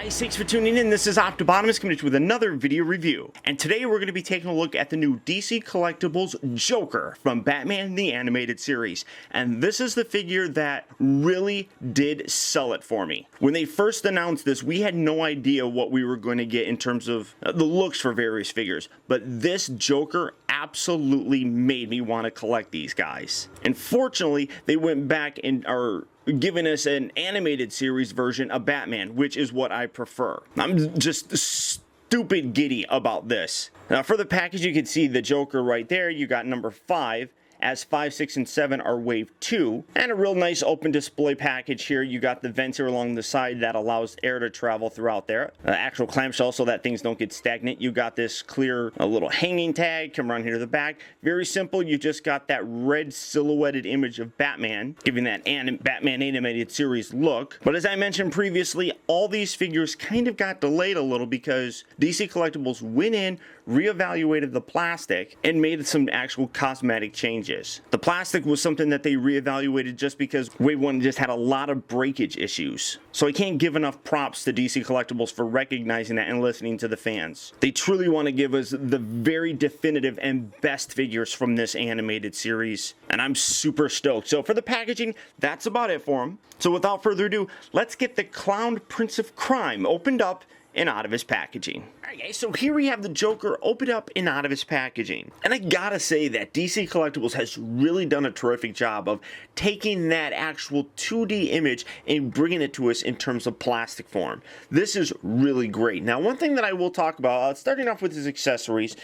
Guys, thanks for tuning in. This is Optibotimus coming to you with another video review. And today we're going to be taking a look at the new DC Collectibles Joker from Batman the Animated Series. And this is the figure that really did sell it for me. When they first announced this, we had no idea what we were going to get in terms of the looks for various figures. But this Joker absolutely made me want to collect these guys. And fortunately, they went back and are giving us an animated series version of Batman, which is what I prefer. I'm just stupid giddy about this. Now for the package, you can see the Joker right there. You got number 5. As 5, 6, and 7 are wave 2. And a real nice open display package here. You got the vents here along the side that allows air to travel throughout there. Actual clamshell so that things don't get stagnant. You got this clear little hanging tag. Come around here to the back. Very simple. You just got that red silhouetted image of Batman, giving that Batman animated series look. But as I mentioned previously, all these figures kind of got delayed a little because DC Collectibles went in, reevaluated the plastic, and made some actual cosmetic changes. The plastic was something that they reevaluated just because Wave 1 just had a lot of breakage issues. So I can't give enough props to DC Collectibles for recognizing that and listening to the fans. They truly want to give us the very definitive and best figures from this animated series, and I'm super stoked. So for the packaging, that's about it for them. So without further ado, let's get the Clowned Prince of Crime opened up and out of his packaging. Alright guys, so here we have the Joker opened up and out of his packaging. And I gotta say that DC Collectibles has really done a terrific job of taking that actual 2D image and bringing it to us in terms of plastic form. This is really great. Now one thing that I will talk about, starting off with his accessories,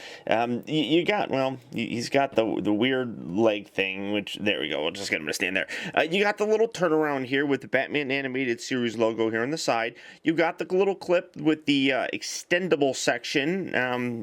you got, well, he's got the weird leg thing, which, there we go, we'll just get him to stand there. You got the little turnaround here with the Batman Animated Series logo here on the side. You got the little clip with the extendable section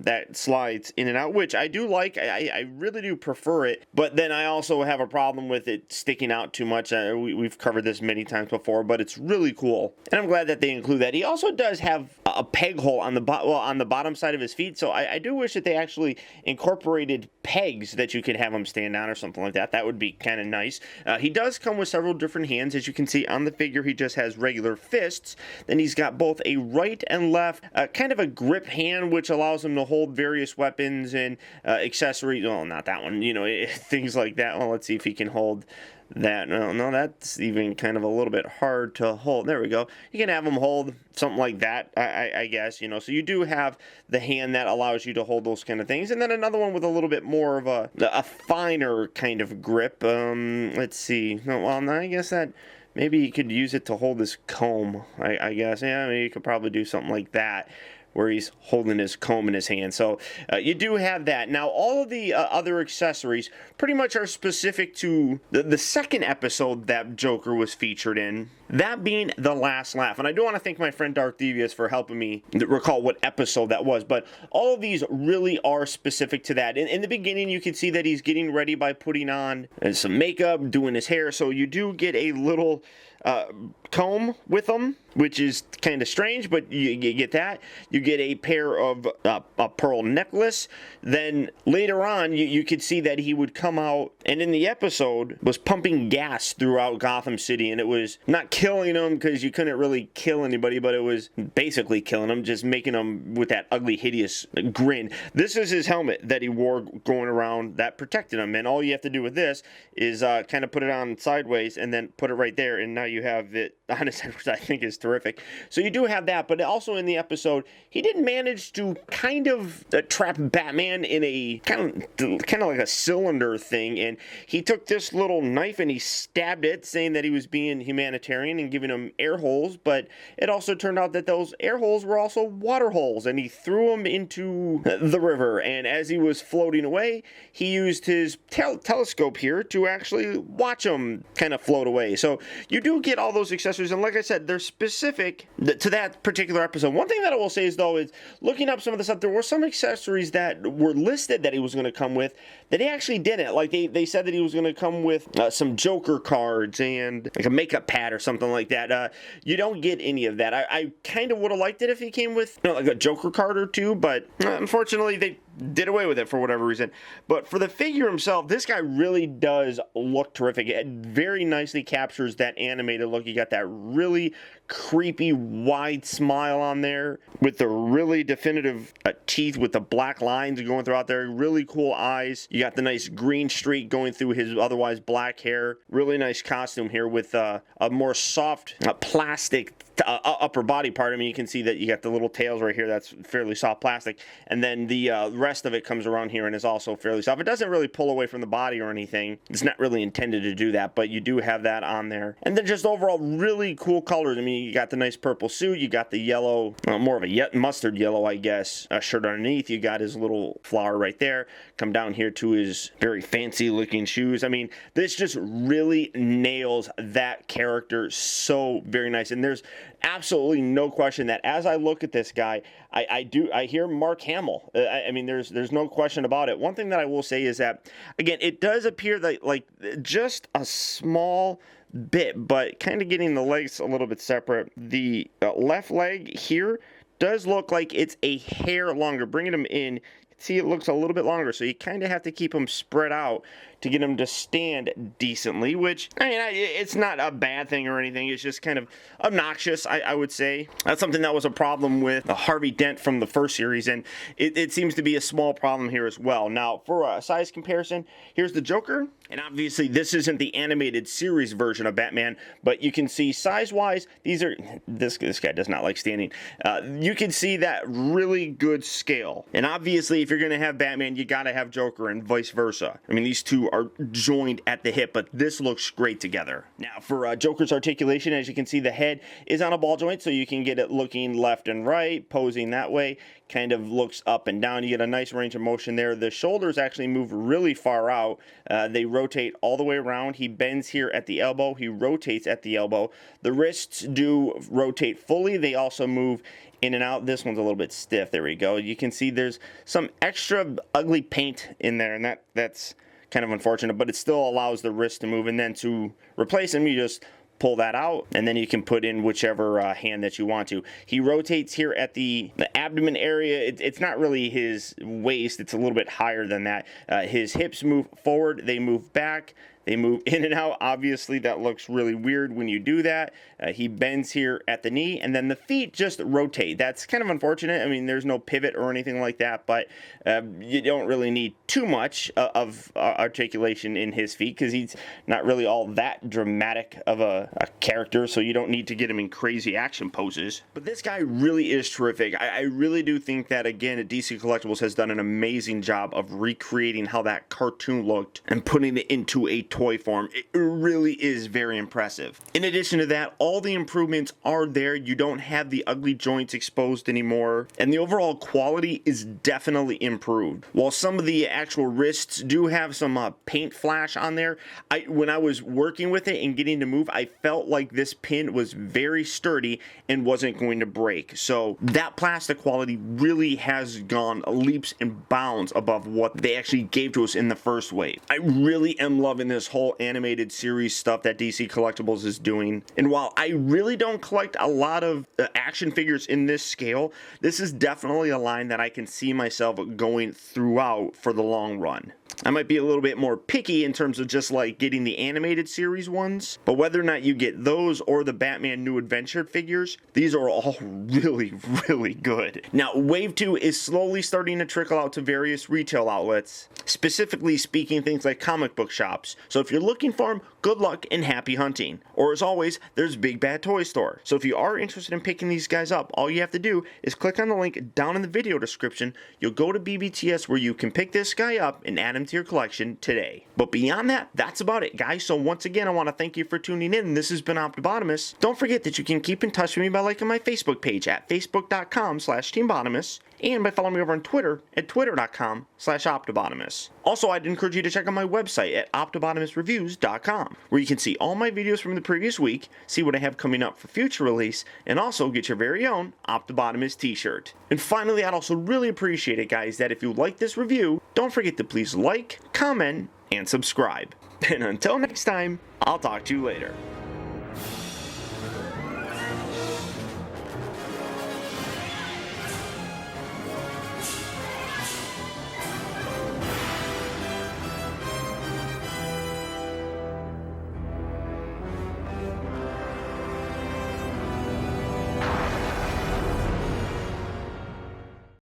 that slides in and out, which I do like. I really do prefer it, but then I also have a problem with it sticking out too much. We've covered this many times before, but it's really cool, and I'm glad that they include that. He also does have a peg hole on the bottom side of his feet, so I do wish that they actually incorporated pegs that you could have him stand on or something like that. That would be kind of nice. He does come with several different hands. As you can see on the figure, he just has regular fists. Then he's got both a right and left, kind of a grip hand, which allows him to hold various weapons and accessories. Well, not that one, you know, things like that. Well, let's see if he can hold that. No, that's even kind of a little bit hard to hold. There we go. You can have him hold something like that, I guess, you know. So you do have the hand that allows you to hold those kind of things, and then another one with a little bit more of a finer kind of grip. Let's see. No, well, no, I guess that maybe you could use it to hold his comb, I guess. Yeah, maybe you could probably do something like that, where he's holding his comb in his hand. So you do have that. Now, all of the other accessories pretty much are specific to the second episode that Joker was featured in, that being The Last Laugh. And I do want to thank my friend Darth Devious for helping me recall what episode that was, but all of these really are specific to that. In the beginning, you can see that he's getting ready by putting on some makeup, doing his hair, so you do get a little comb with them, which is kind of strange, but you get that. You get a pair of a pearl necklace. Then later on, you could see that he would come out, and in the episode, was pumping gas throughout Gotham City, and it was not killing them, because you couldn't really kill anybody, but it was basically killing them, just making them with that ugly, hideous grin. This is his helmet that he wore going around that protected him, and all you have to do with this is kind of put it on sideways, and then put it right there, and now you have it on his head, which I think is terrific. So you do have that, but also in the episode, he did manage to kind of trap Batman in a kind of like a cylinder thing, and he took this little knife and he stabbed it, saying that he was being humanitarian and giving him air holes, but it also turned out that those air holes were also water holes, and he threw them into the river, and as he was floating away, he used his telescope here to actually watch them kind of float away. So you do get all those accessories, and like I said, they're specific to that particular episode. One thing that I will say is, though, is looking up some of the stuff, there were some accessories that were listed that he was going to come with that he actually didn't. Like they said that he was going to come with some Joker cards and like a makeup pad or something like that. You don't get any of that. I kind of would have liked it if he came with, you know, like a Joker card or two, but unfortunately did away with it for whatever reason. But for the figure himself, this guy really does look terrific. It very nicely captures that animated look. You got that really creepy wide smile on there with the really definitive teeth with the black lines going throughout there. Really cool eyes. You got the nice green streak going through his otherwise black hair. Really nice costume here with a more soft plastic upper body part. I mean, you can see that you got the little tails right here. That's fairly soft plastic. And then the rest of it comes around here and is also fairly soft. It doesn't really pull away from the body or anything. It's not really intended to do that, but you do have that on there. And then just overall really cool colors. I mean, you got the nice purple suit. You got the yellow, more of a mustard yellow, I guess, shirt underneath. You got his little flower right there. Come down here to his very fancy looking shoes. I mean, this just really nails that character so very nice. And there's absolutely no question that as I look at this guy, I hear Mark Hamill. I mean, there's no question about it. One thing that I will say is that, again, it does appear that like just a small bit, but kind of getting the legs a little bit separate. The left leg here does look like it's a hair longer. Bringing them in, see, it looks a little bit longer, so you kind of have to keep them spread out to get them to stand decently, which, I mean, it's not a bad thing or anything. It's just kind of obnoxious, I would say. That's something that was a problem with Harvey Dent from the first series, and it seems to be a small problem here as well. Now, for a size comparison, here's the Joker, and obviously this isn't the animated series version of Batman, but you can see size-wise, these are, this guy does not like standing. You can see that really good scale, and obviously if you're going to have Batman, you got to have Joker and vice versa. I mean, these two are joined at the hip, but this looks great together. Now, for Joker's articulation, as you can see, the head is on a ball joint, so you can get it looking left and right, posing that way. Kind of looks up and down. You get a nice range of motion there. The shoulders actually move really far out. They rotate all the way around. He bends here at the elbow. He rotates at the elbow. The wrists do rotate fully. They also move in and out. This one's a little bit stiff. There we go. You can see there's some extra ugly paint in there, and that's kind of unfortunate, but it still allows the wrist to move. And then to replace him, you just pull that out, and then you can put in whichever hand that you want to. He rotates here at the abdomen area. It's not really his waist. It's a little bit higher than that. His hips move forward. They move back. They move in and out. Obviously, that looks really weird when you do that. He bends here at the knee, and then the feet just rotate. That's kind of unfortunate. I mean, there's no pivot or anything like that, but you don't really need too much of articulation in his feet because he's not really all that dramatic of a character, so you don't need to get him in crazy action poses. But this guy really is terrific. I really do think that, again, DC Collectibles has done an amazing job of recreating how that cartoon looked and putting it into a toy form. It really is very impressive. In addition to that, all the improvements are there. You don't have the ugly joints exposed anymore, and the overall quality is definitely improved. While some of the actual wrists do have some paint flash on there, when I was working with it and getting to move, I felt like this pin was very sturdy and wasn't going to break. So that plastic quality really has gone leaps and bounds above what they actually gave to us in the first wave. I really am loving this whole animated series stuff that DC Collectibles is doing. And while I really don't collect a lot of action figures in this scale, this is definitely a line that I can see myself going throughout for the long run. I might be a little bit more picky in terms of just like getting the animated series ones, but whether or not you get those or the Batman New Adventure figures, these are all really, really good. Now, Wave 2 is slowly starting to trickle out to various retail outlets, specifically speaking things like comic book shops. So if you're looking for them, good luck and happy hunting. Or as always, there's Big Bad Toy Store. So if you are interested in picking these guys up, all you have to do is click on the link down in the video description. You'll go to BBTS where you can pick this guy up and add him to your collection today. But beyond that, that's about it, guys. So once again, I want to thank you for tuning in. This has been Optibotimus. Don't forget that you can keep in touch with me by liking my Facebook page at facebook.com/TeamBotimus and by following me over on Twitter at twitter.com/Optibotimus. Also, I'd encourage you to check out my website at OptibotimusReviews.com, where you can see all my videos from the previous week, see what I have coming up for future release, and also get your very own Optibotimus t-shirt. And finally, I'd also really appreciate it, guys, that if you like this review, don't forget to please like, comment, and subscribe. And until next time, I'll talk to you later.